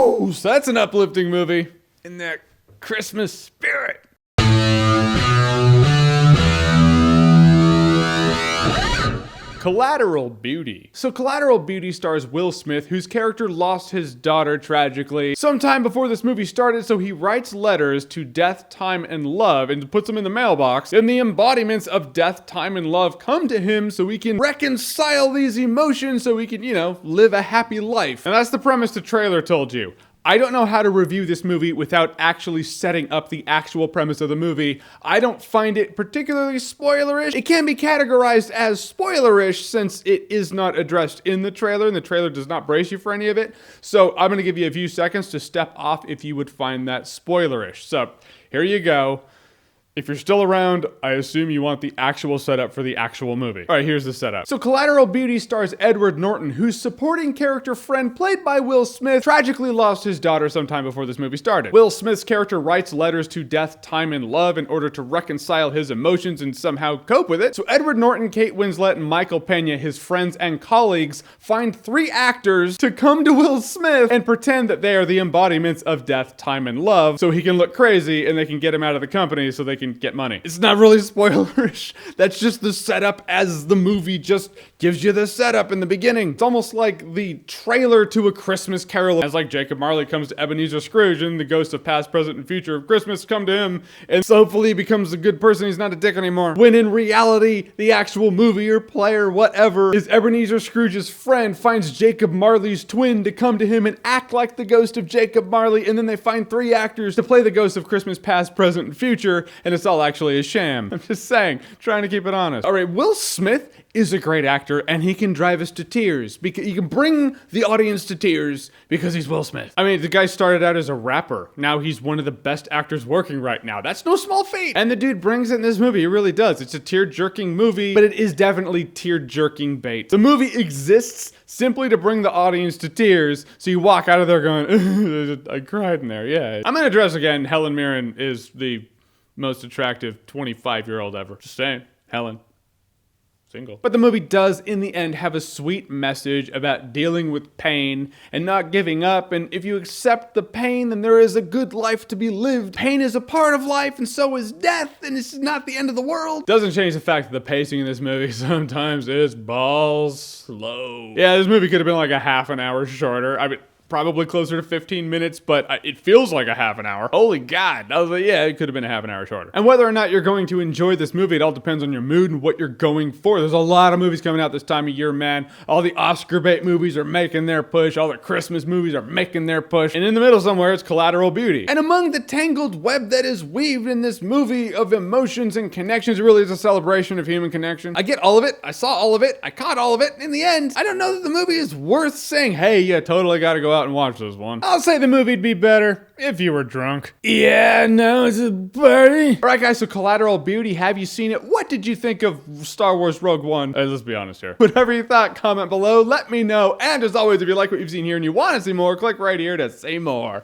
Woo! So that's an uplifting movie in that Christmas spirit. Collateral Beauty. So Collateral Beauty stars Will Smith, whose character lost his daughter tragically sometime before this movie started, so he writes letters to death, time, and love and puts them in the mailbox, and the embodiments of death, time, and love come to him so he can reconcile these emotions so he can, live a happy life. And that's the premise the trailer told you. I don't know how to review this movie without actually setting up the actual premise of the movie. I don't find it particularly spoilerish. It can be categorized as spoilerish since it is not addressed in the trailer, and the trailer does not brace you for any of it. So I'm going to give you a few seconds to step off if you would find that spoilerish. So here you go. If you're still around, I assume you want the actual setup for the actual movie. All right, here's the setup. So Collateral Beauty stars Edward Norton, whose supporting character friend, played by Will Smith, tragically lost his daughter sometime before this movie started. Will Smith's character writes letters to death, time, and love in order to reconcile his emotions and somehow cope with it. So Edward Norton, Kate Winslet, and Michael Pena, his friends and colleagues, find 3 actors to come to Will Smith and pretend that they are the embodiments of death, time, and love so he can look crazy and they can get him out of the company so they can get money. It's not really spoilerish. That's just the setup as the movie just gives you the setup in the beginning. It's almost like the trailer to A Christmas Carol. As like Jacob Marley comes to Ebenezer Scrooge and the ghosts of past, present, and future of Christmas come to him, and so hopefully he becomes a good person. He's not a dick anymore. When in reality, the actual movie or play or whatever is Ebenezer Scrooge's friend finds Jacob Marley's twin to come to him and act like the ghost of Jacob Marley, and then they find 3 actors to play the ghost of Christmas past, present, and future, and it's all actually a sham. I'm just saying, trying to keep it honest. All right, Will Smith is a great actor, and he can drive us to tears. Because he can bring the audience to tears because he's Will Smith. I mean, the guy started out as a rapper. Now he's one of the best actors working right now. That's no small feat. And the dude brings it in this movie. He really does. It's a tear-jerking movie, but it is definitely tear-jerking bait. The movie exists simply to bring the audience to tears, so you walk out of there going, I cried in there, yeah. I'm gonna address again, Helen Mirren is the most attractive 25-year-old ever. Just saying. Helen. Single. But the movie does, in the end, have a sweet message about dealing with pain and not giving up. And if you accept the pain, then there is a good life to be lived. Pain is a part of life, and so is death, and it's not the end of the world. Doesn't change the fact that the pacing in this movie sometimes is balls slow. Yeah, this movie could have been like a half an hour shorter. I mean, probably closer to 15 minutes, but it feels like a half an hour. Holy God. I was like, yeah, it could have been a half an hour shorter. And whether or not you're going to enjoy this movie, it all depends on your mood and what you're going for. There's a lot of movies coming out this time of year, man. All the Oscar bait movies are making their push. All the Christmas movies are making their push. And in the middle somewhere, it's Collateral Beauty. And among the tangled web that is weaved in this movie of emotions and connections, it really is a celebration of human connection. I get all of it. I saw all of it. I caught all of it. In the end, I don't know that the movie is worth saying, hey, you totally gotta go out and watch this one. I'll say the movie'd be better if you were drunk. Yeah, no, it's a party. All right, guys, so Collateral Beauty, have you seen it? What did you think of Star Wars Rogue One? Let's be honest here. Whatever you thought, comment below, let me know. And as always, if you like what you've seen here and you want to see more, click right here to see more.